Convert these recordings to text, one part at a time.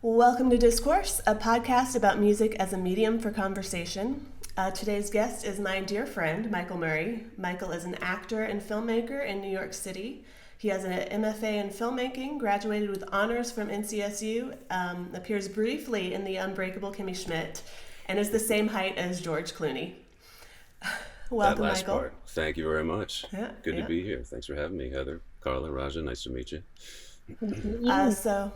Welcome to Discourse, a podcast about music as a medium for conversation. Today's guest is my dear friend, Michael Murray. Michael is an actor and filmmaker in New York City. He has an MFA in filmmaking, graduated with honors from NCSU, appears briefly in The Unbreakable Kimmy Schmidt, and is the same height as George Clooney. Welcome, That last Michael. part. Thank you very much. Yeah, Good to yeah. be here. Thanks for having me, Heather. Carla, Raja, nice to meet you. So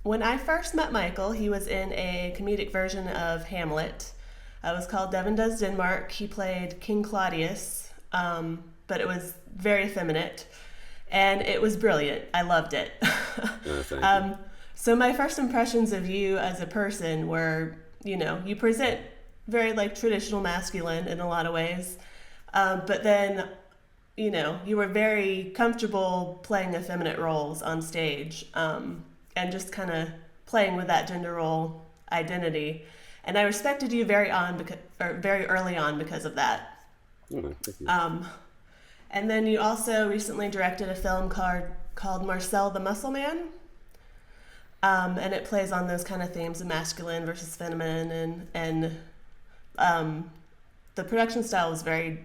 when I first met Michael, he was in a comedic version of Hamlet. It was called Devon Does Denmark. He played King Claudius, but it was very effeminate, and it was brilliant. I loved it. Thank you. So my first impressions of you as a person were, you present very traditional masculine in a lot of ways, but then you were very comfortable playing effeminate roles on stage, and just kind of playing with that gender role identity. And I respected you very early on because of that. Thank you. And then you also recently directed a film called Marcel the Muscle Man, and it plays on those kind of themes of masculine versus feminine, and the production style was very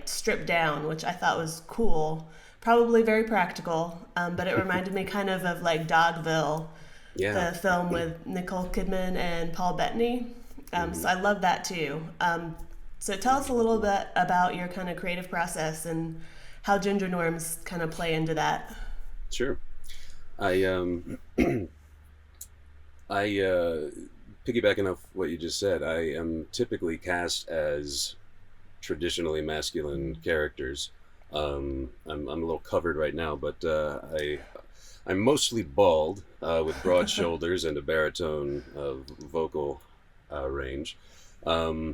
stripped down, which I thought was cool, probably very practical, but it reminded me kind of Dogville, Yeah. the film with Nicole Kidman and Paul Bettany. So I love that too. So tell us a little bit about your kind of creative process and how gender norms kind of play into that. Sure. I piggybacking off what you just said, I am typically cast as traditionally masculine characters. I'm a little covered right now, but I'm mostly bald, with broad shoulders and a baritone vocal range, and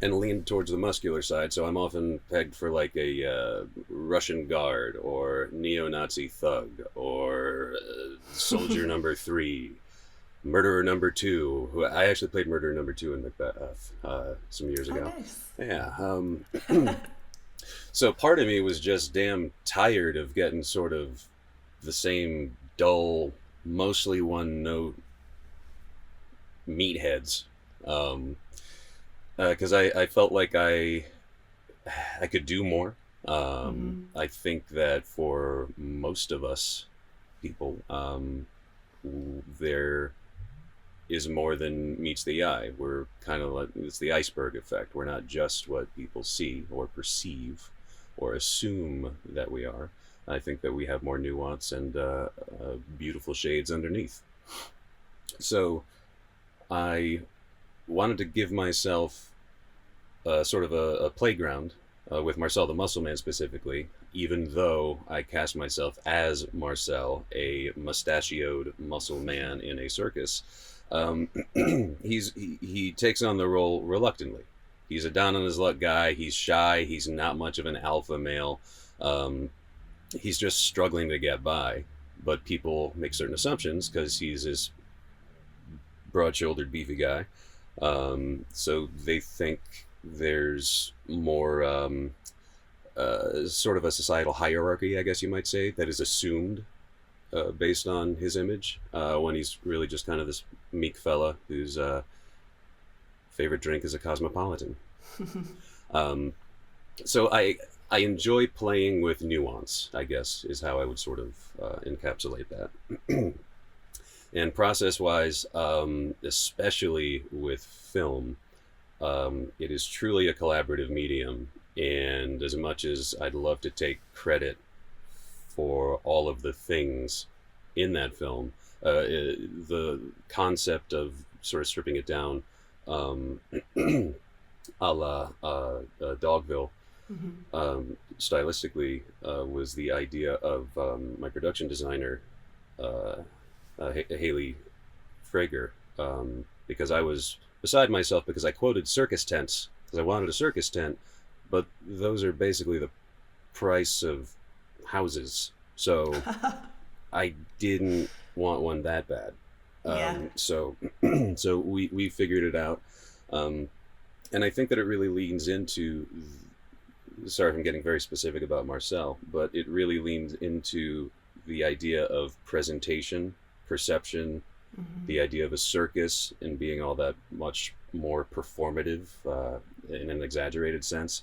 lean towards the muscular side. So I'm often pegged for a Russian guard or neo-Nazi thug or soldier number 3. Murderer number 2, who I actually played Murderer number 2 in Macbeth some years ago. Oh, nice. Yeah. So part of me was just damn tired of getting sort of the same dull, mostly one note meatheads. Because I felt like I could do more. I think that for most of us people, there is more than meets the eye. We're kind of it's the iceberg effect. We're not just what people see or perceive or assume that we are. I think that we have more nuance and beautiful shades underneath. So I wanted to give myself sort of a playground with Marcel the Muscle Man specifically, even though I cast myself as Marcel, a mustachioed muscle man in a circus. He takes on the role reluctantly. He's a down on his luck guy. He's shy. He's not much of an alpha male. He's just struggling to get by. But people make certain assumptions because he's this broad-shouldered, beefy guy. So they think there's more sort of a societal hierarchy, I guess you might say, that is assumed based on his image, when he's really just kind of this meek fella whose favorite drink is a Cosmopolitan. So I enjoy playing with nuance, I guess, is how I would sort of encapsulate that. And process-wise, especially with film, it is truly a collaborative medium. And as much as I'd love to take credit for all of the things in that film, the concept of sort of stripping it down, a la Dogville, stylistically, was the idea of my production designer, Haley Frager, because I was beside myself because I quoted circus tents because I wanted a circus tent, but those are basically the price of houses, so I didn't want one that bad. Yeah. So we figured it out, and I think that it really leans into. Sorry if I'm getting very specific about Marcel, but it really leans into the idea of presentation, perception, the idea of a circus and being all that much more performative in an exaggerated sense.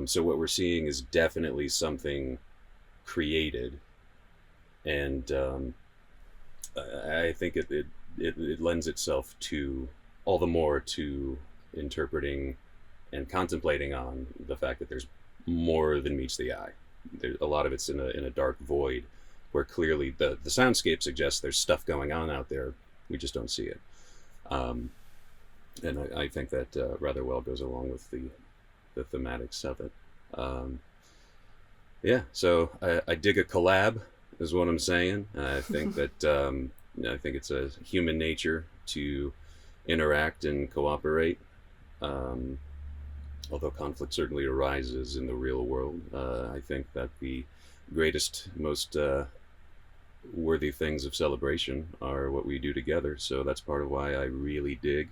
So what we're seeing is definitely something created, and I think it lends itself to all the more to interpreting and contemplating on the fact that there's more than meets the eye. A lot of it's in a dark void where clearly the soundscape suggests there's stuff going on out there. We just don't see it. Um, and I think that rather well goes along with the thematics of it. Um, yeah, so I dig a collab, is what I'm saying. I think that I think it's a human nature to interact and cooperate. Um, Although conflict certainly arises in the real world, I think that the greatest, most worthy things of celebration are what we do together. So that's part of why I really dig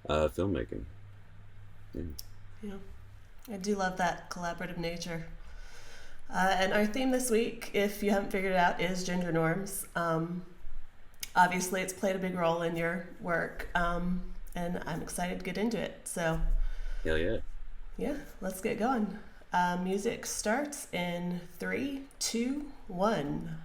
filmmaking. Yeah. Yeah, I do love that collaborative nature. And our theme this week, if you haven't figured it out, is gender norms. Obviously, it's played a big role in your work, and I'm excited to get into it. So, Hell yeah. yeah, let's get going. Music starts in 3, 2, 1.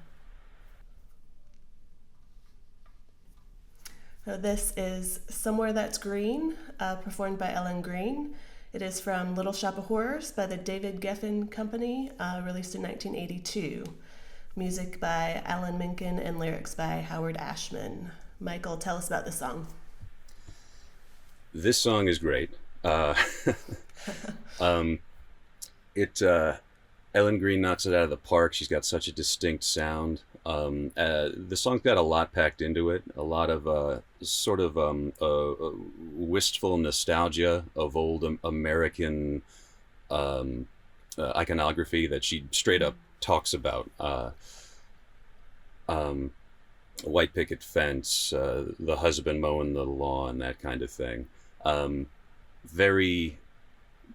So this is Somewhere That's Green, performed by Ellen Green. It is from Little Shop of Horrors by the David Geffen Company, released in 1982. Music by Alan Menken and lyrics by Howard Ashman. Michael, tell us about this song. This song is great. Um, it Ellen Green knocks it out of the park. She's got such a distinct sound. The song's got a lot packed into it. A lot of sort of wistful nostalgia of old American iconography that she straight up talks about. White picket fence, the husband mowing the lawn, that kind of thing. Very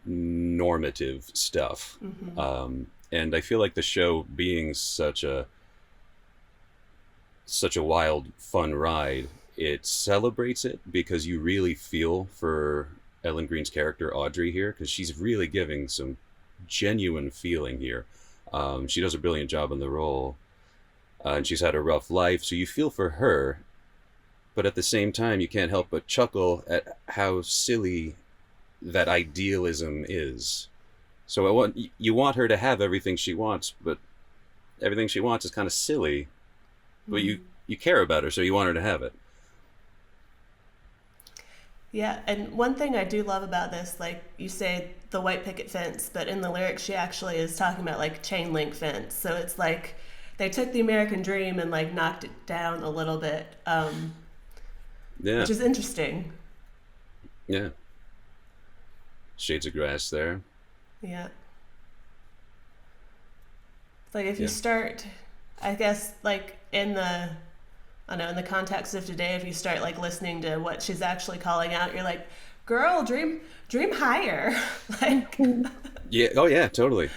normative stuff. And I feel like the show being such a wild, fun ride, it celebrates it because you really feel for Ellen Green's character Audrey here, because she's really giving some genuine feeling here. She does a brilliant job in the role, and she's had a rough life, so you feel for her, but at the same time you can't help but chuckle at how silly that idealism is. So you want her to have everything she wants, but everything she wants is kind of silly. But you care about her, so you want her to have it. Yeah, and one thing I do love about this, like you say the white picket fence, but in the lyrics she actually is talking about like chain link fence. So it's like they took the American dream and like knocked it down a little bit, Yeah, which is interesting. yeah. Shades of grass there. Yeah. It's like if you Yeah. start, I guess, like in the, I don't know, in the context of today, if you start like listening to what she's actually calling out, you're like, girl, dream higher. Like, Yeah. Oh yeah. Totally.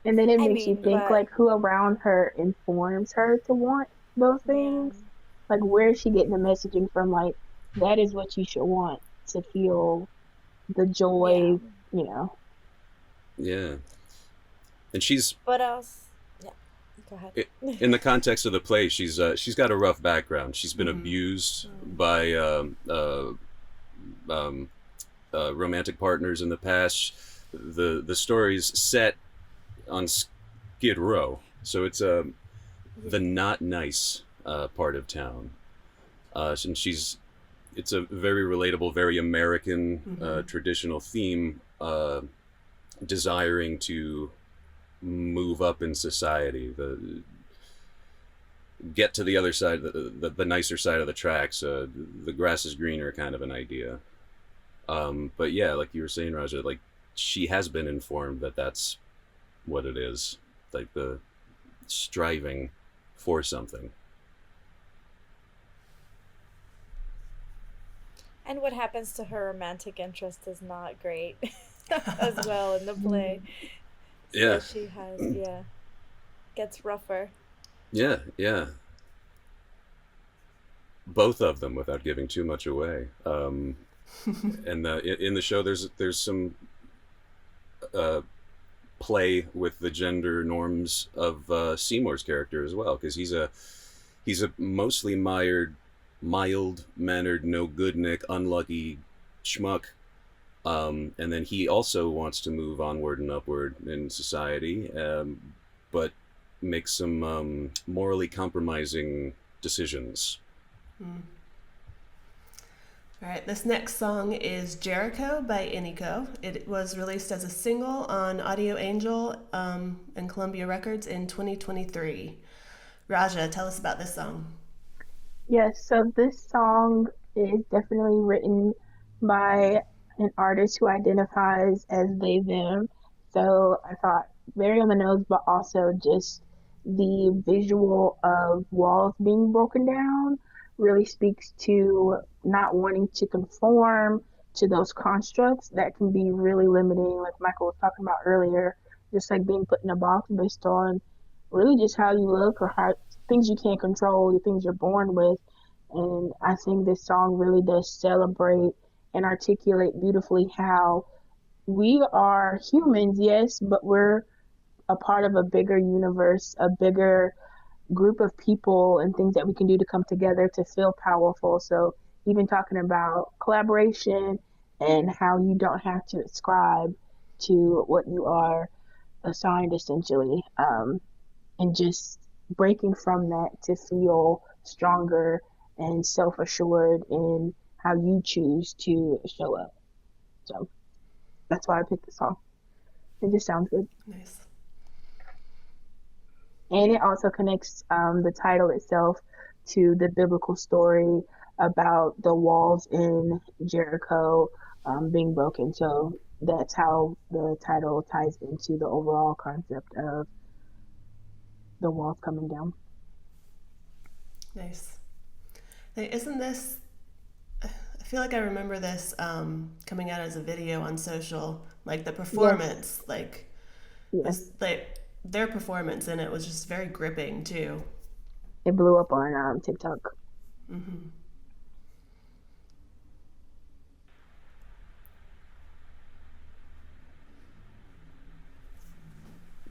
And then it I makes you mean, think but like who around her informs her to want those yeah. things. Like where is she getting the messaging from? Like that is what you should want to feel the Yeah. joy, you know. Yeah. And she's What else? Yeah. Go ahead. in the context of the play. She's got a rough background. She's been abused by um, romantic partners in the past. The story's set on Skid Row, so it's the not nice part of town. And it's a very relatable, very American traditional theme, desiring to move up in society, get to the other side, the nicer side of the tracks. The grass is greener kind of an idea. But yeah, like you were saying, Raja, like she has been informed that that's what it is, like the striving for something. And what happens to her romantic interest is not great as well in the play. So Yeah, she has, gets rougher. yeah, yeah. both of them without giving too much away. And in the show, there's some uh, play with the gender norms of Seymour's character as well, because he's a mostly mild mannered, no good Nick, unlucky schmuck. And then he also wants to move onward and upward in society, but makes some morally compromising decisions. Mm. All right, this next song is Jericho by Iniko. It was released as a single on Audio Angel and Columbia Records in 2023. Raja, tell us about this song. Yes, so this song is definitely written by an artist who identifies as they, them. So I thought very on the nose, but also just the visual of walls being broken down really speaks to not wanting to conform to those constructs that can be really limiting, like Michael was talking about earlier, just like being put in a box based on really just how you look or how things you can't control, the things you're born with. And I think this song really does celebrate and articulate beautifully how we are humans, yes, but we're a part of a bigger universe, a bigger group of people and things that we can do to come together to feel powerful. So even talking about collaboration and how you don't have to ascribe to what you are assigned essentially, and just breaking from that to feel stronger and self-assured in how you choose to show up. So that's why I picked the song. It just sounds good. Nice. And it also connects the title itself to the biblical story about the walls in Jericho being broken. So that's how the title ties into the overall concept of the walls coming down. Nice. Hey, isn't this? I feel like I remember this coming out as a video on social. Like the performance, like Yes. their performance in it was just very gripping too. It blew up on TikTok. Mm-hmm.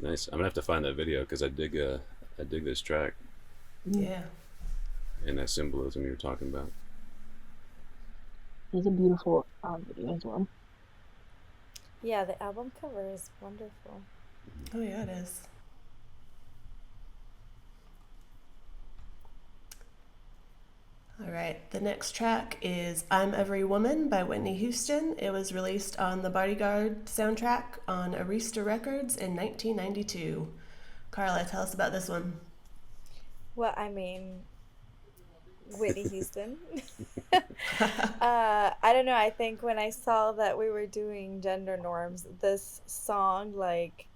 Nice. I'm gonna have to find that video because I dig this track Yeah. and that symbolism you were talking about. It's a beautiful video as well. Yeah, the album cover is wonderful. Oh yeah, it is. All right, the next track is I'm Every Woman by Whitney Houston. It was released on the Bodyguard soundtrack on Arista Records in 1992. Carla, tell us about this one. Well, I mean, Whitney Houston. I don't know. I think when I saw that we were doing gender norms, this song like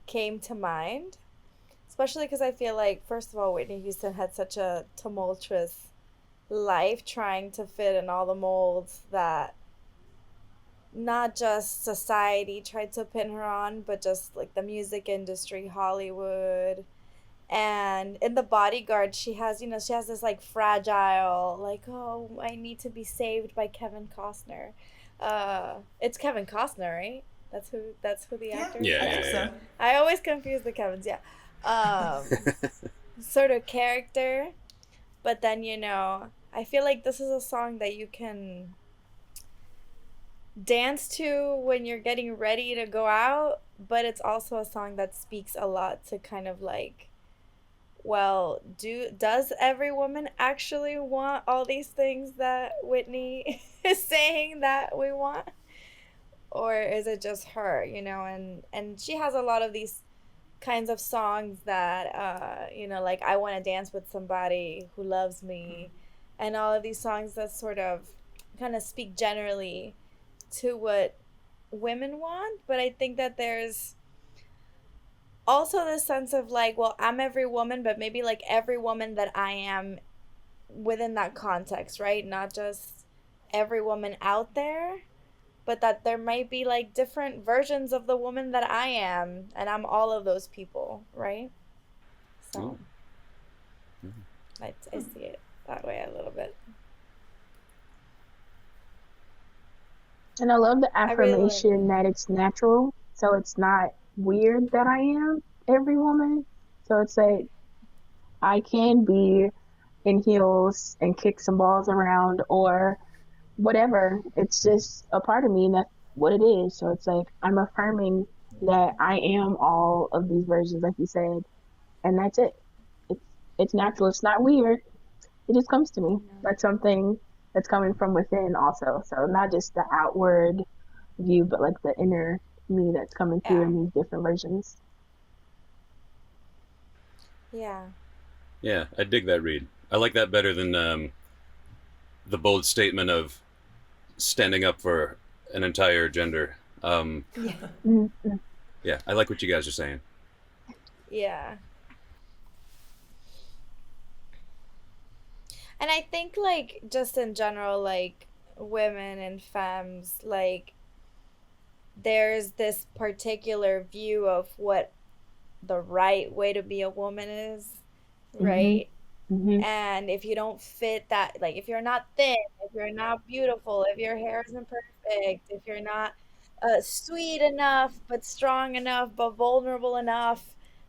came to mind. Especially because I feel like, first of all, Whitney Houston had such a tumultuous life trying to fit in all the molds that not just society tried to pin her on, but just like the music industry, Hollywood. And in The Bodyguard, she has, she has this like fragile, like, oh, I need to be saved by Kevin Costner. It's Kevin Costner, right? That's who the Yeah, actor is. Yeah, I yeah, think yeah. so. I always confuse the Kevins, yeah. Sort of character. But then, I feel like this is a song that you can dance to when you're getting ready to go out, but it's also a song that speaks a lot to kind of like, well, does every woman actually want all these things that Whitney is saying that we want? Or is it just her, and she has a lot of these kinds of songs that like I want to dance with somebody who loves me, and all of these songs that sort of kind of speak generally to what women want. But I think that there's also this sense of like, well, I'm every woman, but maybe like every woman that I am within that context, right? Not just every woman out there, but that there might be like different versions of the woman that I am, and I'm all of those people, right? So I see it that way a little bit. And I love the I really like affirmation that it's natural. So it's not weird that I am every woman. So it's like I can be in heels and kick some balls around or whatever. It's just a part of me and that's what it is. So it's like I'm affirming that I am all of these versions, like you said, and that's it. It's it's natural. It's not weird. It just comes to me. no. That's something that's coming from within also. So not just the outward view, but like the inner me that's coming through Yeah. in these different versions. Yeah. Yeah, I dig that read. I like that better than the bold statement of standing up for an entire gender. Yeah. Mm-hmm. Yeah, I like what you guys are saying. Yeah. And I think like just in general, like women and femmes, like there's this particular view of what the right way to be a woman is, Mm-hmm. right? Mm-hmm. And if you don't fit that, like if you're not thin, if you're not beautiful, if your hair isn't perfect, if you're not sweet enough, but strong enough, but vulnerable enough,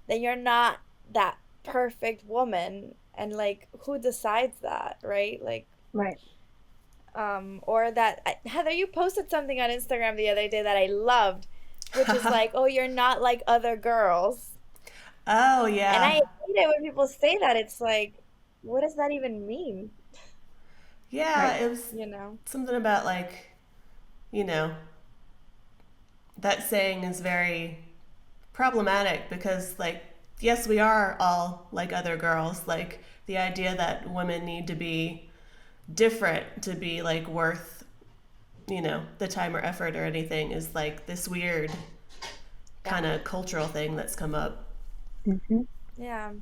then you're not that perfect woman. And like, who decides that, right? Like, Right. or that Heather, you posted something on Instagram the other day that I loved, which is like, oh, you're not like other girls. Oh And I yeah. hate it when people say that. It's like, what does that even mean? Yeah, Right. it was You know? something about like, you know, that saying is very problematic because like yes, we are all like other girls. Like the idea that women need to be different to be like worth, the time or effort or anything is like this weird Yeah. kind of cultural thing that's come up. Mm-hmm. Yeah.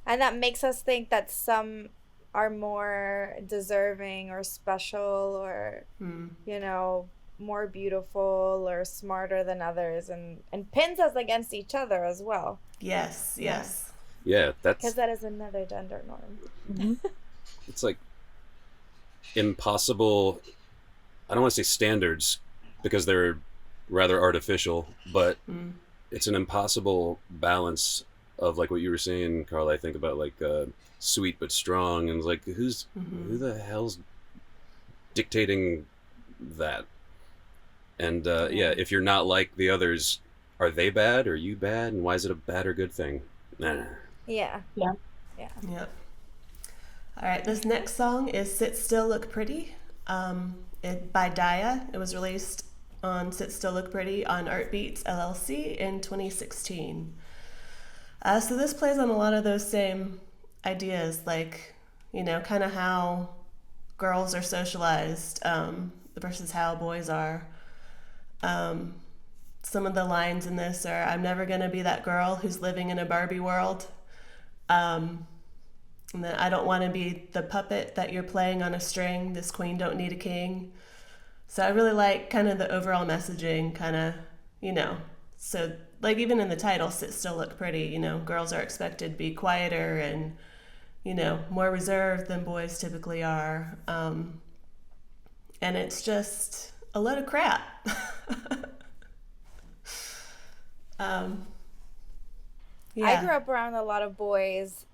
And that makes us think that some are more deserving or special or, Hmm. you know, more beautiful or smarter than others and pins us against each other as well. Yes, Yeah. yes. Yeah, Because that is another gender norm. Mm-hmm. it's like impossible. I don't want to say standards because they're rather artificial, but Mm. it's an impossible balance of like what you were saying, Carl. I think about like sweet but strong, and it's like Mm-hmm. who the hell's dictating that? And yeah, Yeah. if you're not like the others, are they bad? Are you bad? And why is it a bad or good thing? Nah. Yeah. Yeah. Yeah. Yep. All right, this next song is Sit Still Look Pretty by Daya. It was released on Sit Still Look Pretty on Art Beats LLC in 2016. So this plays on a lot of those same ideas, like, kind of how girls are socialized versus how boys are. Um, some of the lines in this are, I'm never going to be that girl who's living in a Barbie world. Um, and then I don't want to be the puppet that you're playing on a string. This queen don't need a king. So I really like kind of the overall messaging, kind of, you know, so like even in the title, Sit Still Look Pretty, girls are expected to be quieter and, more reserved than boys typically are. And it's just a load of crap. um, I yeah. grew up around a lot of boys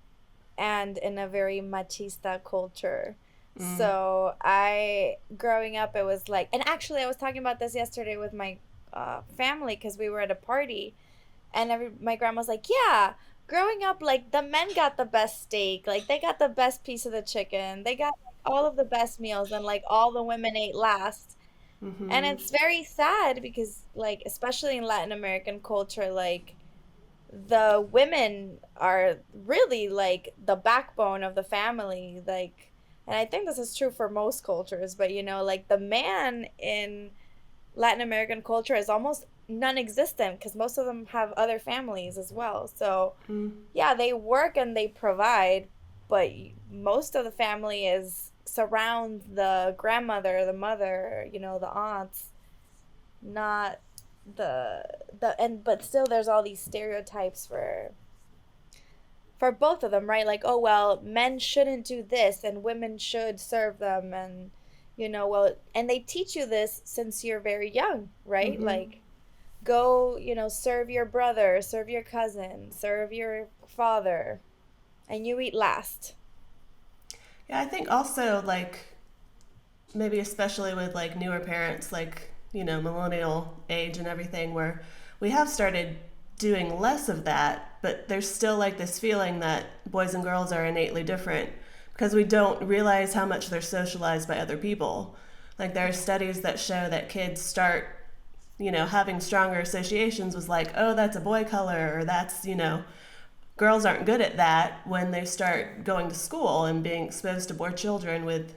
and in a very machista culture. Mm. So growing up, it was like, and actually, I was talking about this yesterday with my family because we were at a party, and my grandma's like, yeah, growing up, like the men got the best steak, like they got the best piece of the chicken, they got like, all of the best meals, and like all the women ate last. And Mm-hmm. it's very sad because, like, especially in Latin American culture, like the women are really like the backbone of the family, like, and I think this is true for most cultures, but like the man in Latin American culture is almost non-existent because most of them have other families as well. So Mm. yeah, they work and they provide, but most of the family is surrounds the grandmother, the mother, the aunts, not the and but still there's all these stereotypes for both of them, right? Like, oh well, men shouldn't do this and women should serve them, and well, and they teach you this since you're very young, right? Mm-hmm. Like, go, serve your brother, serve your cousin, serve your father, and you eat last. Yeah, I think also like maybe especially with like newer parents, like, millennial age and everything, where we have started doing less of that, but there's still like this feeling that boys and girls are innately different because we don't realize how much they're socialized by other people. Like there are studies that show that kids start, having stronger associations with like, oh, that's a boy color, or that's, girls aren't good at that when they start going to school and being exposed to more children with,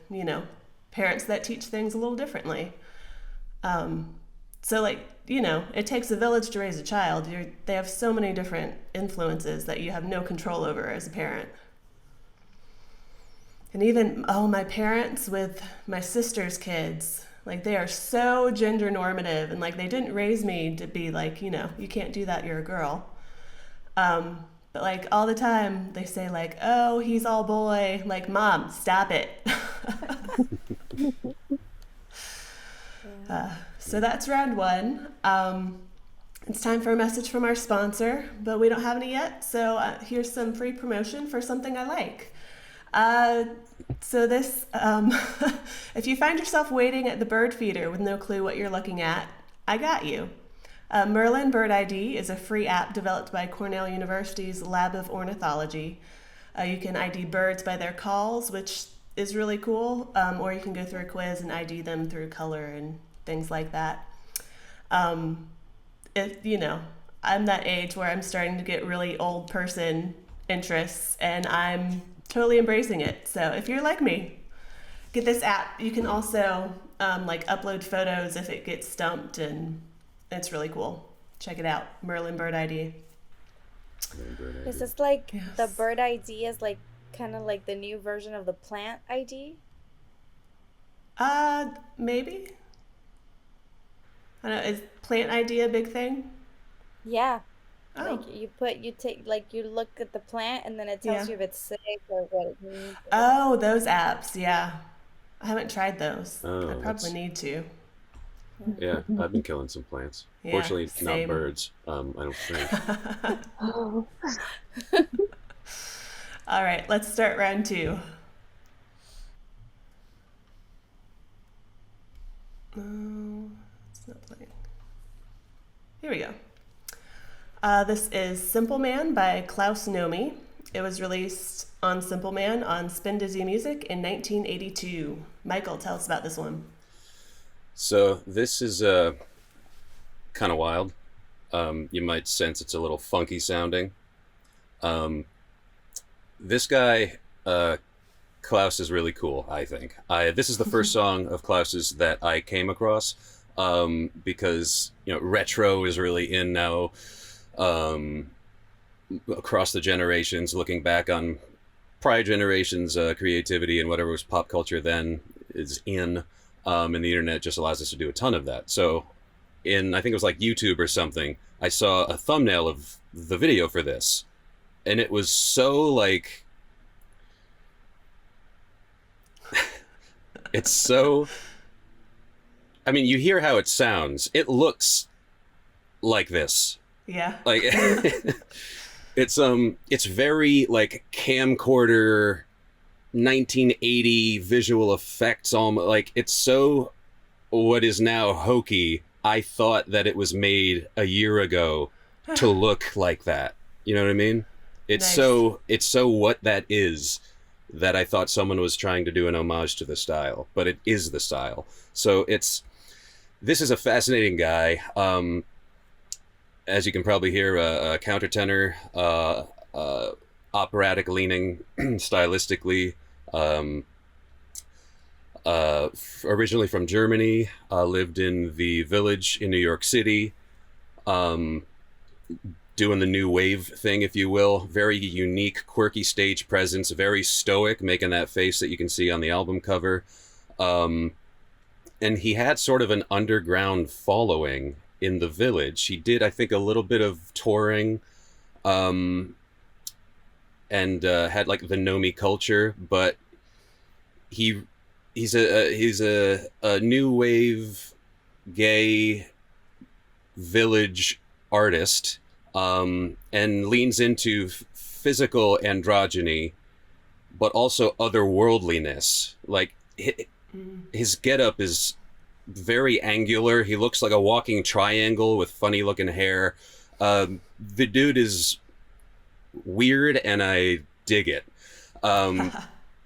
parents that teach things a little differently. So, like, it takes a village to raise a child. They have so many different influences that you have no control over as a parent. And even, my parents with my sister's kids, like, they are so gender normative. And, like, they didn't raise me to be like, you can't do that, you're a girl. But, like, all the time they say, like, oh, he's all boy. Like, Mom, stop it. So that's round one. It's time for a message from our sponsor, but we don't have any yet. So here's some free promotion for something I like. So this, if you find yourself waiting at the bird feeder with no clue what you're looking at, I got you. Merlin Bird ID is a free app developed by Cornell University's Lab of Ornithology. You can ID birds by their calls, which is really cool, or you can go through a quiz and ID them through color and things like that. I'm that age where I'm starting to get really old person interests, and I'm totally embracing it. So if you're like me, get this app. You can also upload photos if it gets stumped, and it's really cool. Check it out, Merlin Bird ID. Is this like Yes. the bird ID is like kind of like the new version of the plant ID? Maybe. I don't know. Is plant ID a big thing? Yeah. Oh, Like you look at the plant and then it yeah. tells you if it's sick or what it needs. Oh, those apps. Yeah, I haven't tried those. I Oh, probably that's need to. yeah. I've been killing some plants. Yeah, Fortunately, not same. birds. I don't think. Oh, All right, let's start round two. No, it's not playing. Here we go. This is Simple Man by Klaus Nomi. It was released on Simple Man on Spin Dizzy Music in 1982. Michael, tell us about this one. So this is kind of wild. You might sense it's a little funky sounding. This guy, Klaus, is really cool, I think. This is the first song of Klaus's that I came across, because retro is really in now, across the generations. Looking back on prior generations' creativity and whatever was pop culture then is in, and the internet just allows us to do a ton of that. So, I think it was like YouTube or something, I saw a thumbnail of the video for this, and it was so like it's so, I mean, you hear how it sounds. It looks like this. Yeah. Like it's very like camcorder 1980 visual effects, almost like it's so what is now hokey. I thought that it was made a year ago to look like that. You know what I mean? It's Nice. so what that is, that I thought someone was trying to do an homage to the style, but it is the style. So this is a fascinating guy. As you can probably hear, a countertenor, operatic leaning, stylistically. Originally from Germany, lived in the Village in New York City, doing the new wave thing, if you will. Very unique, quirky stage presence, very stoic, making that face that you can see on the album cover. And he had sort of an underground following in the Village. He did, I think, a little bit of touring, and had like the Nomi culture, but he he's a new wave gay village artist, and leans into physical androgyny, but also otherworldliness. Like his getup is very angular. He looks like a walking triangle with funny looking hair. The dude is weird, and I dig it.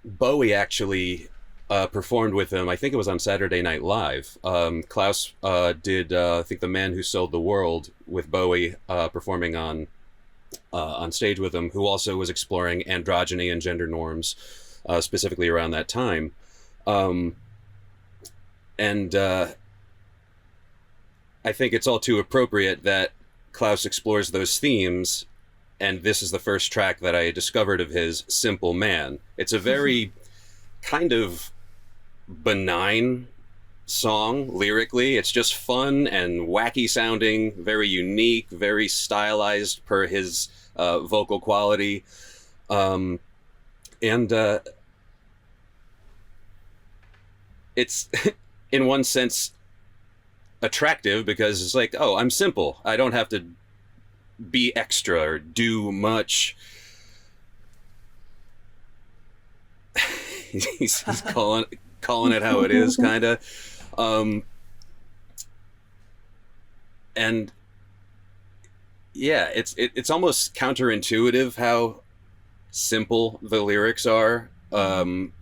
Bowie actually performed with him. I think it was on Saturday Night Live. Klaus did, I think, "The Man Who Sold the World" with Bowie performing on stage with him, who also was exploring androgyny and gender norms, specifically around that time. And I think it's all too appropriate that Klaus explores those themes, and this is the first track that I discovered of his, "Simple Man." It's a very kind of benign song lyrically. It's just fun and wacky sounding, very unique, very stylized per his vocal quality. And it's in one sense attractive because it's like, oh, I'm simple. I don't have to be extra or do much. he's calling it how it is, kind of. And yeah, it's almost counterintuitive how simple the lyrics are,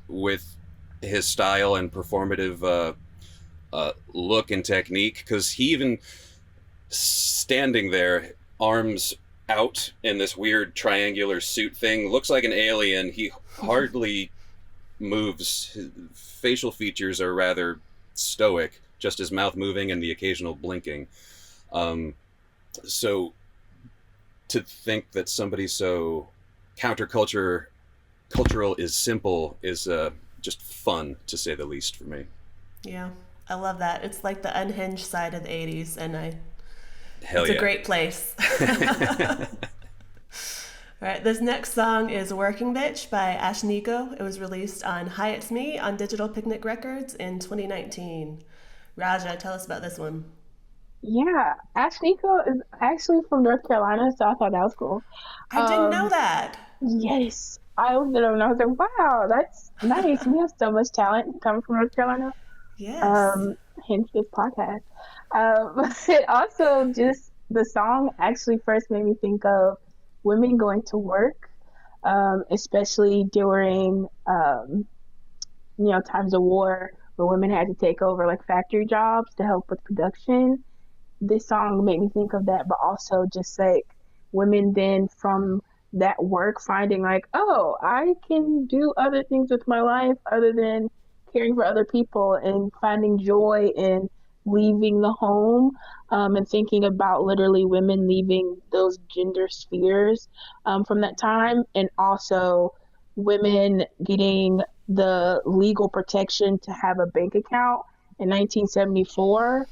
with his style and performative look and technique, because he even standing there, arms out in this weird triangular suit thing, looks like an alien. He hardly moves. His facial features are rather stoic, just his mouth moving and the occasional blinking. So to think that somebody so cultural is simple is just fun, to say the least, for me. Yeah, I love that. It's like the unhinged side of the 80s, and Hell it's yeah. a great place. All right, this next song is "Working Bitch" by Ashniko. It was released on Hi It's Me on Digital Picnic Records in 2019. Raja, tell us about this one. Yeah, Ash Nico is actually from North Carolina, so I thought that was cool. I didn't know Um, that. yes, I looked it up and I was like, wow, that's nice. We have so much talent coming from North Carolina. Yes. Um, hence this podcast. It also just the song actually first made me think of women going to work, especially during times of war where women had to take over like factory jobs to help with production. This song made me think of that, but also just like women then from that work finding like, oh, I can do other things with my life other than caring for other people, and finding joy in leaving the home, and thinking about literally women leaving those gender spheres, from that time, and also women getting the legal protection to have a bank account in 1974,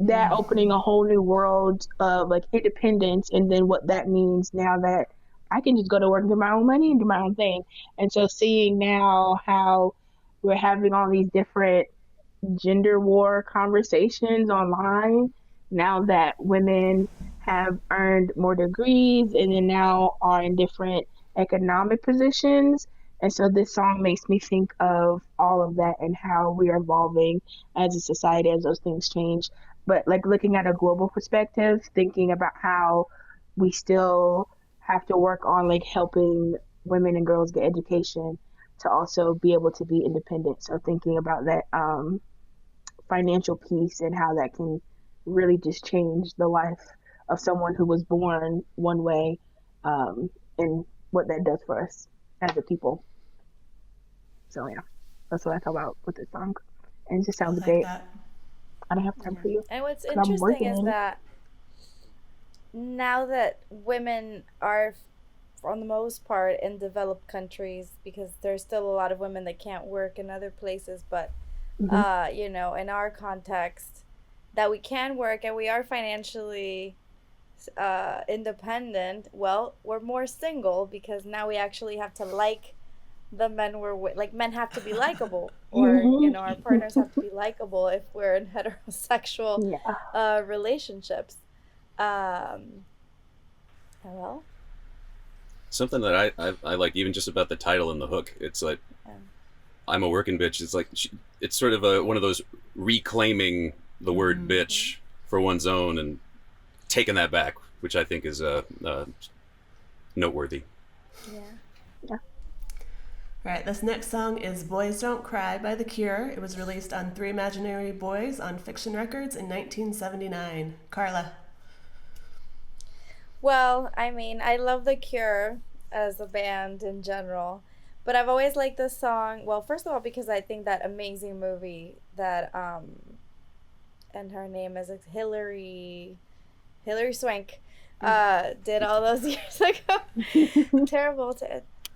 that opening a whole new world of like independence, and then what that means now that I can just go to work and get my own money and do my own thing. And so seeing now how we're having all these different gender war conversations online now that women have earned more degrees and then now are in different economic positions. And so this song makes me think of all of that and how we are evolving as a society as those things change. But like looking at a global perspective, thinking about how we still have to work on like helping women and girls get education to also be able to be independent. So thinking about that financial piece and how that can really just change the life of someone who was born one way, and what that does for us as a people. So yeah, that's what I thought about with this song, and it just I sounds like great. that. I don't have time Yeah. for you And what's because I'm interesting working is in it. that now that women are, for the most part, in developed countries, because there's still a lot of women that can't work in other places, but Hmm. in our context, that we can work and we are financially independent, well, we're more single because now we actually have to like the men we're with. Like, men have to be likable, or, you know, our partners have to be likable if we're in heterosexual Yeah. relationships. Um, well, Something that I like, even just about the title and the hook. It's like, um, I'm a working bitch. It's like it's sort of one of those reclaiming the word Mm-hmm. bitch for one's own and taking that back, which I think is noteworthy. yeah. Yeah. All right, this next song is Boys Don't Cry by The Cure. It was released on Three Imaginary Boys on Fiction Records in 1979. Carla. Well, I mean, I love The Cure as a band in general, but I've always liked this song. Well, first of all, because I think that amazing movie that and her name is like Hillary Swank, did all those years ago. Terrible.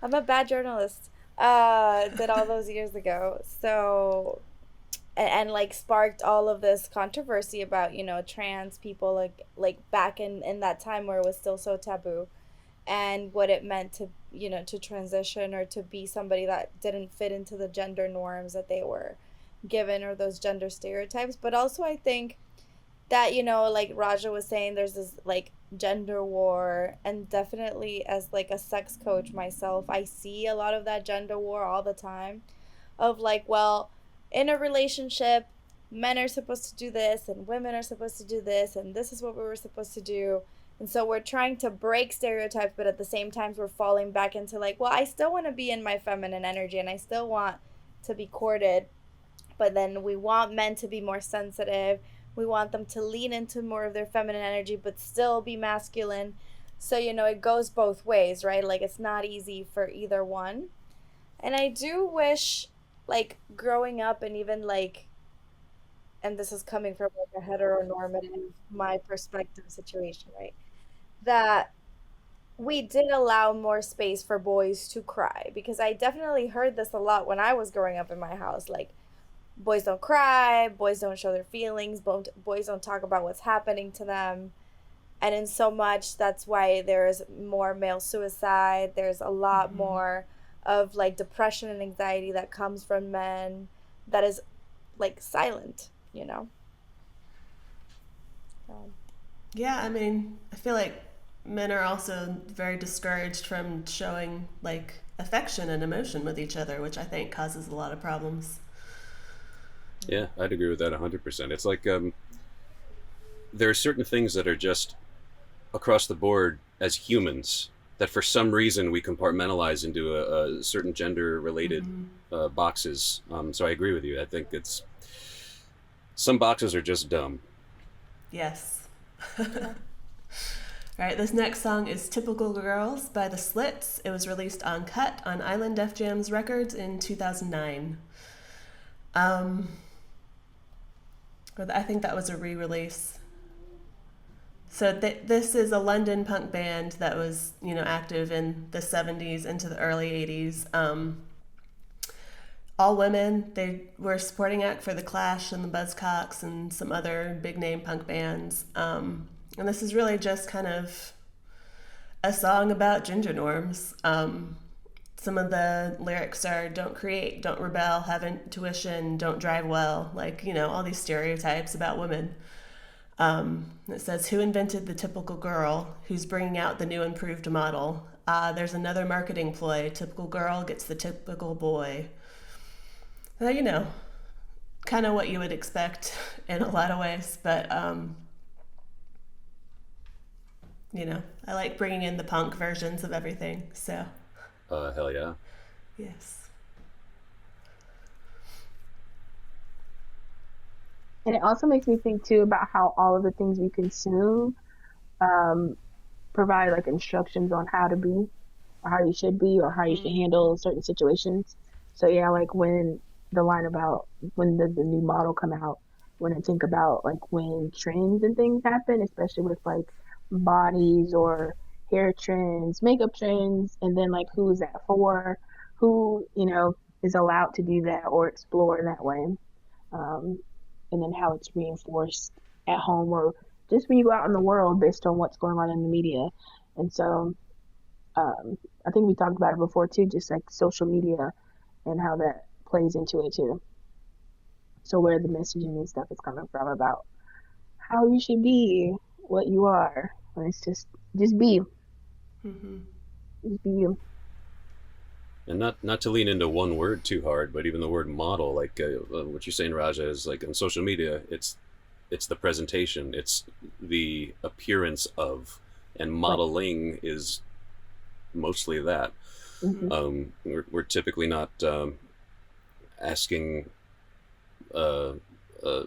I'm a bad journalist. Did all those years ago. So, and like sparked all of this controversy about, you know, trans people, like back in that time where it was still so taboo, and what it meant to, you know, to transition or to be somebody that didn't fit into the gender norms that they were given, or those gender stereotypes. But also I think that, you know, like Raja was saying, there's this like gender war, and definitely as like a sex coach myself, I see a lot of that gender war all the time, of like, well, in a relationship, men are supposed to do this and women are supposed to do this, and this is what we were supposed to do. And so we're trying to break stereotypes, but at the same time we're falling back into like, well, I still want to be in my feminine energy and I still want to be courted, but then we want men to be more sensitive. We want them to lean into more of their feminine energy, but still be masculine. So, you know, it goes both ways, right? Like, it's not easy for either one. And I do wish, like, growing up, and even like, and this is coming from like a heteronormative, my perspective situation, right? That we did allow more space for boys to cry, because I definitely heard this a lot when I was growing up in my house. Like, boys don't cry, boys don't show their feelings, boys don't talk about what's happening to them. And in so much, that's why there's more male suicide. There's a lot Mm-hmm. more of like depression and anxiety that comes from men, that is like silent, you know? So, Yeah, I mean, I feel like men are also very discouraged from showing like affection and emotion with each other, which I think causes a lot of problems. Yeah, yeah. I'd agree with that 100%. It's like there are certain things that are just across the board as humans that for some reason we compartmentalize into a certain gender related Mm-hmm. boxes. So I agree with you. I think it's some boxes are just dumb. Yes. Yeah. All right, this next song is Typical Girls by The Slits. It was released on Cut on Island Def Jam's Records in 2009. Um, I think that was a re release. So this is a London punk band that was, you know, active in the 70s into the early 80s. All women. They were a supporting act for The Clash and the Buzzcocks and some other big name punk bands. And this is really just kind of a song about gender norms. Some of the lyrics are don't create, don't rebel, have intuition, don't drive well, like, you know, all these stereotypes about women. It says, who invented the typical girl who's bringing out the new improved model? There's another marketing ploy. Typical girl gets the typical boy. Well, you know, kind of what you would expect in a lot of ways, but, you know, I like bringing in the punk versions of everything, so, Hell yeah. yes. And it also makes me think too about how all of the things we consume um, provide like instructions on how to be, or how you should be, or how you should handle certain situations. So yeah, like when the line about when the new model come out, when I think about like when trends and things happen, especially with like bodies or hair trends, makeup trends, and then like who's that for, who, you know, is allowed to do that or explore in that way. Um, and then how it's reinforced at home or just when you go out in the world based on what's going on in the media. And so I think we talked about it before too, just like social media and how that plays into it too. So where the messaging and stuff is coming from about how you should be, what you are. And it's just be. Mm-hmm. Just be you. And not to lean into one word too hard, but even the word model, like what you're saying, Raja, is like on social media, it's the presentation, it's the appearance of, and modeling is mostly that. We're typically not asking a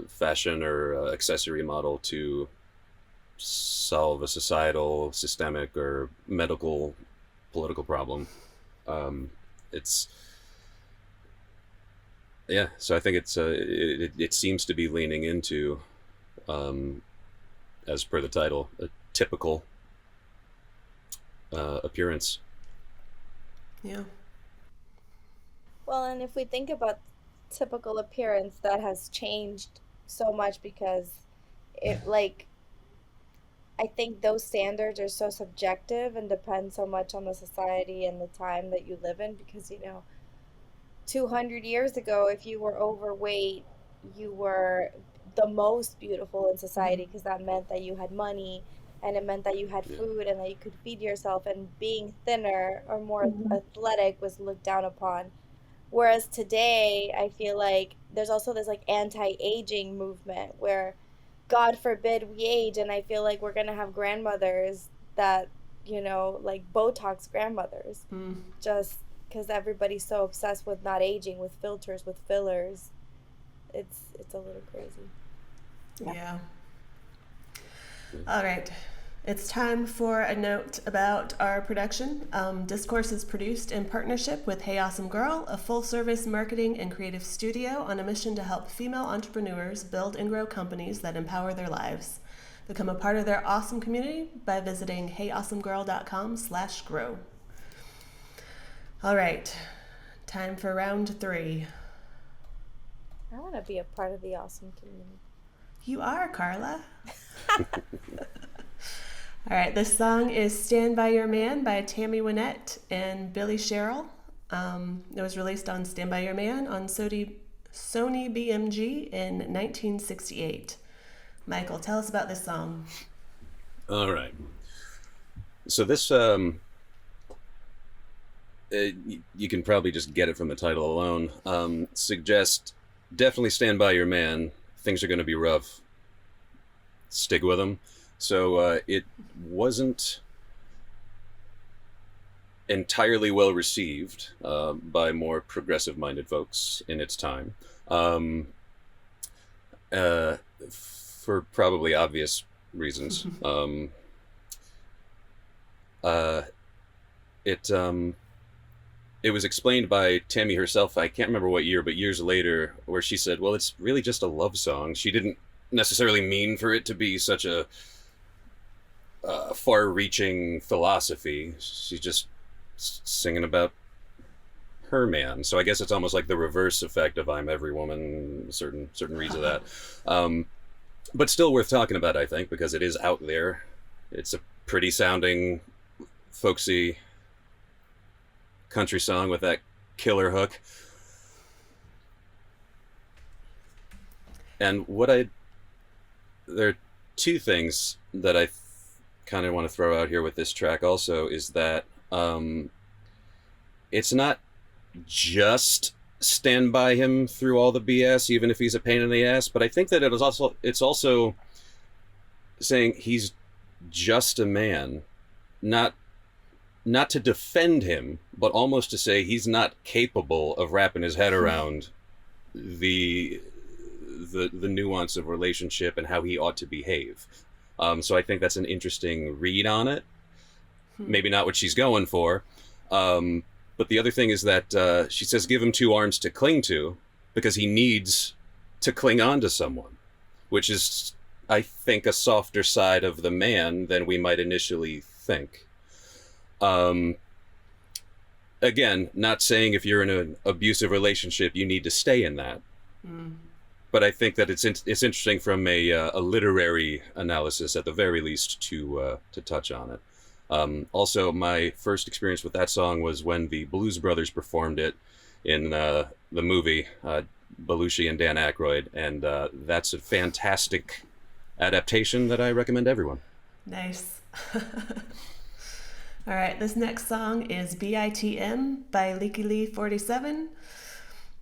fashion or accessory model to solve a societal, systemic, or medical, political problem. It's yeah. So I think it seems to be leaning into, as per the title, a typical appearance. Yeah. Well, and if we think about typical appearance, that has changed so much because it like I think those standards are so subjective and depend so much on the society and the time that you live in because 200 years ago if you were overweight, you were the most beautiful in society because that meant that you had money and it meant that you had food and that you could feed yourself, and being thinner or more athletic was looked down upon. Whereas today, I feel like there's also this like anti-aging movement where God forbid we age, and I feel like we're gonna have grandmothers that, like Botox grandmothers, just because everybody's so obsessed with not aging, with filters, with fillers. It's a little crazy. Yeah. All right. It's time for a note about our production. Discourse is produced in partnership with Hey Awesome Girl, a full-service marketing and creative studio on a mission to help female entrepreneurs build and grow companies that empower their lives. Become a part of their awesome community by visiting heyawesomegirl.com/grow. All right. Time for round 3. I want to be a part of the awesome community. You are, Carla. All right, this song is Stand By Your Man by Tammy Wynette and Billy Sherrill. It was released on Stand By Your Man on Sony BMG in 1968. Michael, tell us about this song. All right. So this, you can probably just get it from the title alone, suggests definitely stand by your man. Things are going to be rough. Stick with them. So it wasn't entirely well received by more progressive-minded folks in its time, for probably obvious reasons. It was explained by Tammy herself. I can't remember what year, but years later, where she said, "Well, it's really just a love song." She didn't necessarily mean for it to be such a far-reaching philosophy. She's just singing about her man. So I guess it's almost like the reverse effect of "I'm Every Woman." Certain reads of that, but still worth talking about, I think, because it is out there. It's a pretty sounding, folksy country song with that killer hook. And there are two things that I kind of want to throw out here with this track also, is that it's not just stand by him through all the BS, even if he's a pain in the ass, but I think that it's also saying he's just a man, not to defend him, but almost to say he's not capable of wrapping his head around the nuance of relationship and how he ought to behave. So I think that's an interesting read on it. Maybe not what she's going for. But the other thing is that she says give him 2 arms to cling to, because he needs to cling on to someone, which is, I think, a softer side of the man than we might initially think. Again, not saying if you're in an abusive relationship you need to stay in that, but I think that it's interesting from a literary analysis at the very least to touch on it. Also, my first experience with that song was when the Blues Brothers performed it in the movie Belushi and Dan Aykroyd, and that's a fantastic adaptation that I recommend everyone. Nice. All right, this next song is BITM by Leaky Lee 47.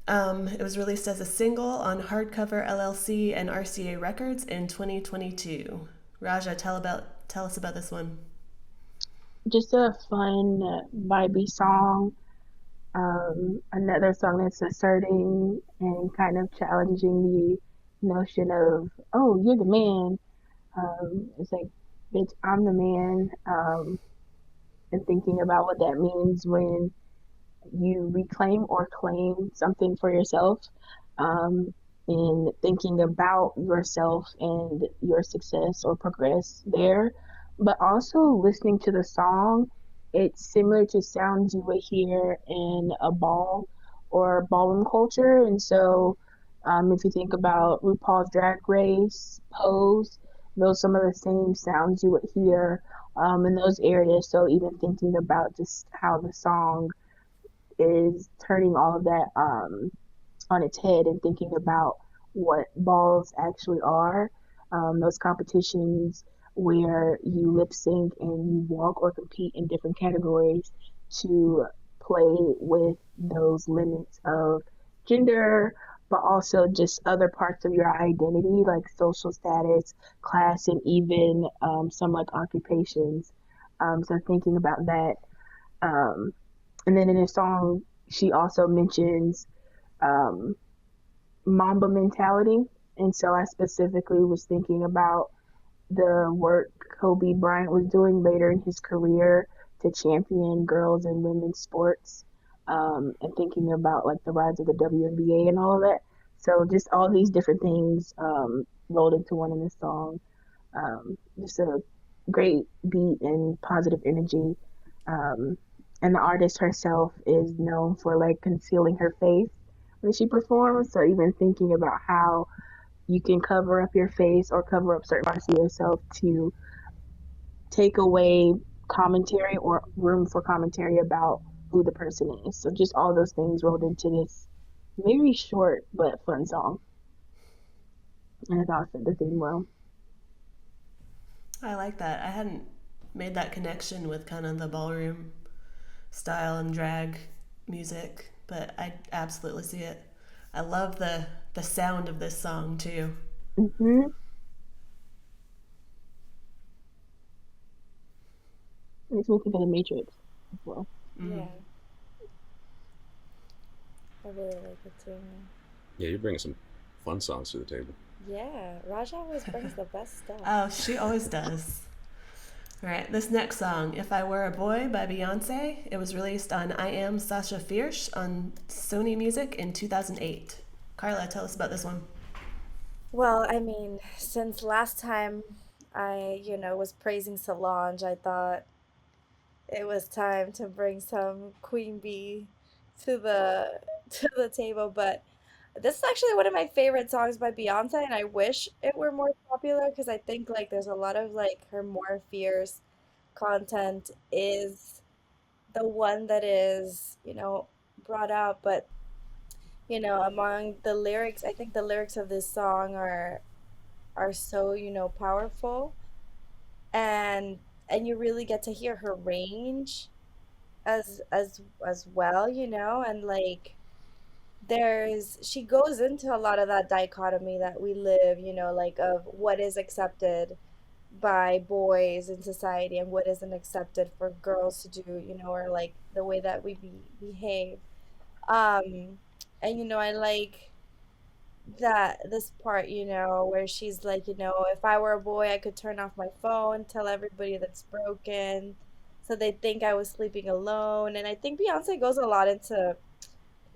It was released as a single on Hardcover LLC and RCA Records in 2022. Raja, tell us about this one. Just a fun, vibey song. Another song that's asserting and kind of challenging the notion of, oh, you're the man. It's like, bitch, I'm the man. And thinking about what that means when you reclaim or claim something for yourself, um, and thinking about yourself and your success or progress there, but also listening to the song. It's similar to sounds you would hear in a ball or ballroom culture. And so, if you think about RuPaul's Drag Race, Pose, those some of the same sounds you would hear in those areas. So even thinking about just how the song is turning all of that on its head and thinking about what balls actually are. Those competitions where you lip sync and you walk or compete in different categories to play with those limits of gender, but also just other parts of your identity, like social status, class, and even some like occupations. So thinking about that. Um, and then in a song, she also mentions um, Mamba mentality. And so I specifically was thinking about the work Kobe Bryant was doing later in his career to champion girls and women's sports, and thinking about like the rise of the WNBA and all of that. So just all these different things rolled into one in this song. Just a great beat and positive energy. Um, and the artist herself is known for like concealing her face when she performs. So even thinking about how you can cover up your face or cover up certain parts of yourself to take away commentary or room for commentary about who the person is. So just all those things rolled into this very short but fun song. And I thought it fit the theme well. I like that. I hadn't made that connection with kind of the ballroom style and drag music, but I absolutely see it. I love the sound of this song too. Mm-hmm. It makes me think of the Matrix as well. Mm. Yeah, I really like it too. Yeah, you're bringing some fun songs to the table. Yeah, Raja always brings the best stuff. Oh, she always does. All right, this next song, If I Were a Boy by Beyonce, it was released on I Am Sasha Fierce on Sony Music in 2008. Carla, tell us about this one. Well, I mean, since last time was praising Solange, I thought it was time to bring some Queen Bee to the to the table. But this is actually one of my favorite songs by Beyonce, and I wish it were more popular because I think like there's a lot of like her more fierce content is the one that is, brought out. But among the lyrics, I think the lyrics of this song are so, powerful, and you really get to hear her range as well, and like she goes into a lot of that dichotomy that we live, like of what is accepted by boys in society and what isn't accepted for girls to do, or like the way that we behave. Um, and I like that this part, where she's like, if I were a boy, I could turn off my phone, tell everybody that's broken, so they think I was sleeping alone. And I think Beyonce goes a lot into,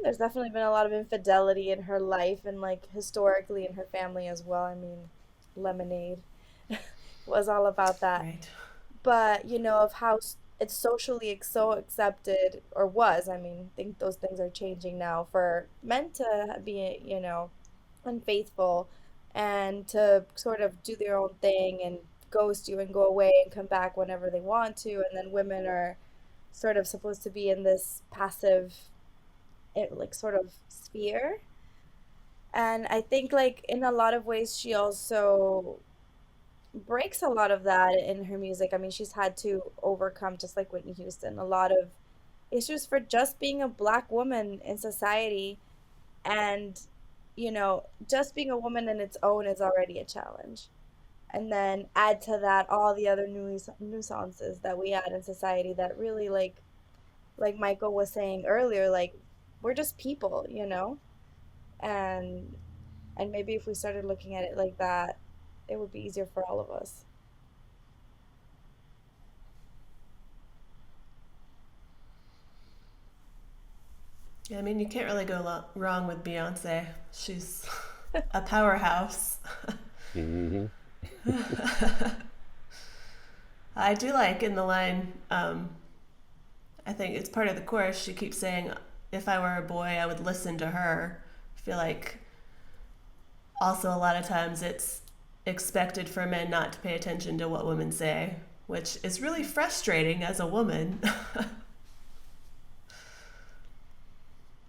there's definitely been a lot of infidelity in her life and like historically in her family as well. I mean, Lemonade was all about that. Right. But of how it's socially so accepted, or was. I mean, I think those things are changing now for men to be, unfaithful and to sort of do their own thing and ghost you and go away and come back whenever they want to. And then women are sort of supposed to be in this passive, like, sort of sphere. And I think, like, in a lot of ways, she also breaks a lot of that in her music. I mean, she's had to overcome, just like Whitney Houston, a lot of issues for just being a black woman in society. And, just being a woman in its own is already a challenge. And then add to that all the other nuisances that we add in society that really, like Michael was saying earlier, like, we're just people, and maybe if we started looking at it like that, it would be easier for all of us. Yeah, I mean, you can't really go wrong with Beyonce. She's a powerhouse. Hmm. I do like in the line, I think it's part of the chorus, she keeps saying, if I were a boy, I would listen to her. I feel like also a lot of times it's expected for men not to pay attention to what women say, which is really frustrating as a woman.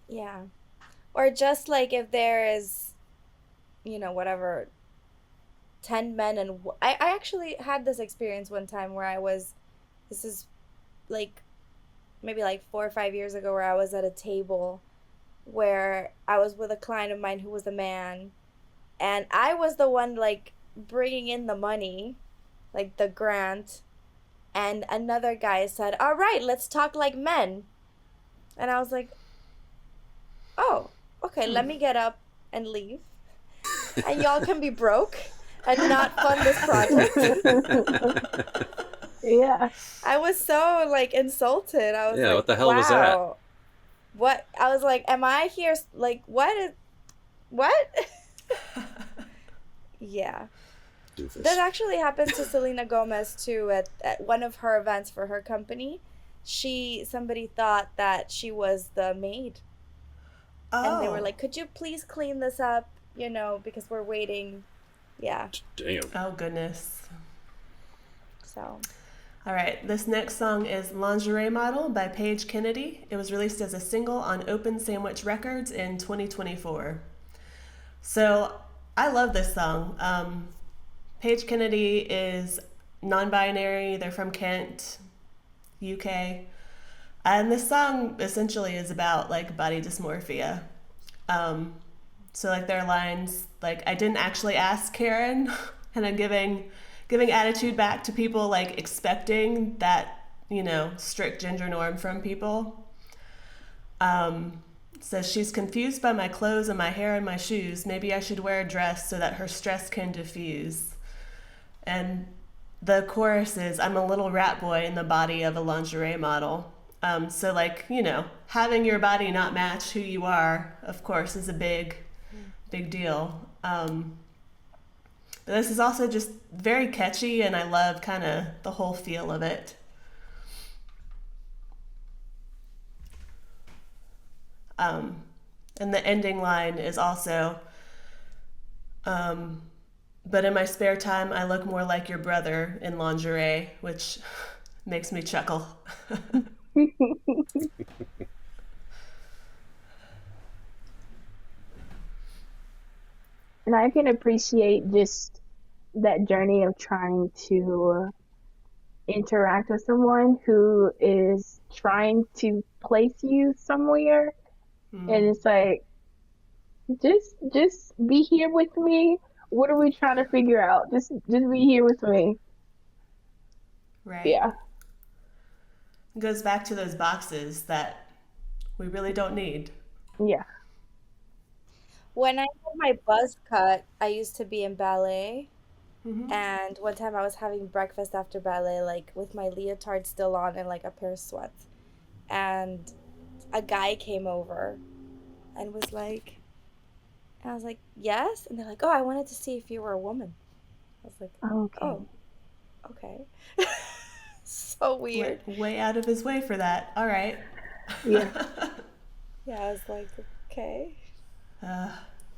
Yeah. Or just like if there is, whatever, 10 men and I actually had this experience one time where this is like maybe like 4 or 5 years ago, where I was at a table where I was with a client of mine who was a man, and I was the one like bringing in the money, like the grant, and another guy said, "All right, let's talk like men." And I was like, "Oh, okay, let me get up and leave, and y'all can be broke and not fund this project." Yeah. I was so like insulted. I was Yeah, like, what the hell was that? "Wow." What? I was like, "Am I here like what?" Yeah. That Doofus. actually happened to Selena Gomez too at one of her events for her company. Somebody thought that she was the maid, and they were Oh, like, "Could you please clean this up, because we're waiting." Yeah. Damn. oh goodness. So, All right, this next song is Lingerie Model by Paige Kennedy. It was released as a single on Open Sandwich Records in 2024. So I love this song. Paige Kennedy is non binary, they're from Kent, UK. And this song essentially is about like body dysmorphia. Um, so like there are lines like I didn't actually ask Karen, and I'm giving attitude back to people like expecting that strict gender norm from people. Says she's confused by my clothes and my hair and my shoes. Maybe I should wear a dress so that her stress can diffuse. And the chorus is I'm a little rat boy in the body of a lingerie model. So like having your body not match who you are, of course, is a big deal. But this is also just very catchy, and I love kind of the whole feel of it. Um, and the ending line is also, um, but in my spare time, I look more like your brother in lingerie, which makes me chuckle. And I can appreciate just that journey of trying to interact with someone who is trying to place you somewhere. And Mm, it's like, just be here with me. What are we trying to figure out? Just be here with me. right. Yeah. It goes back to those boxes that we really don't need. Yeah. when I had my buzz cut, I used to be in ballet. Hmm. And one time I was having breakfast after ballet, like with my leotard still on and like a pair of sweats. And a guy came over and was like, and I was like, "Yes." And they're like, "Oh, I wanted to see if you were a woman." I was like, Okay. "Oh, okay." So weird. Went way out of his way for that. All right. Yeah. Yeah, I was like, "Okay." uh,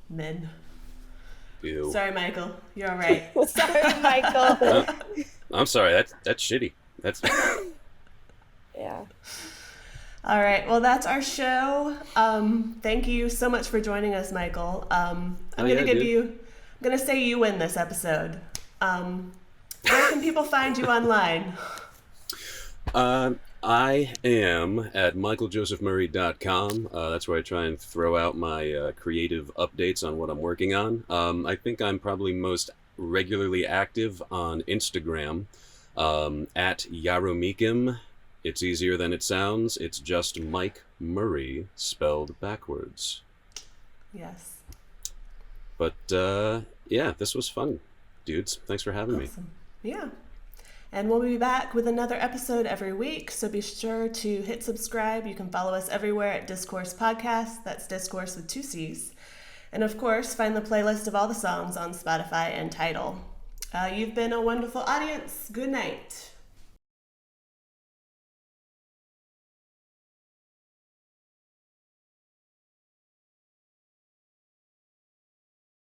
Men. Ew. Sorry, Michael. You're all right. Sorry, Michael. I'm sorry. That's shitty. That's Yeah. All right. Well, that's our show. Thank you so much for joining us, Michael. I'm gonna say you win this episode. Where can people find you online? I am at michaeljosephmurray.com. That's where I try and throw out my creative updates on what I'm working on. I think I'm probably most regularly active on Instagram at Yaromikim. It's easier than it sounds. It's just Mike Murray spelled backwards. Yes. But yeah, this was fun, dudes. Thanks for having me. Yeah. And we'll be back with another episode every week, so be sure to hit subscribe. You can follow us everywhere at Discourse Podcast. That's Discourse with 2 C's. And of course, find the playlist of all the songs on Spotify and Tidal. You've been a wonderful audience. Good night.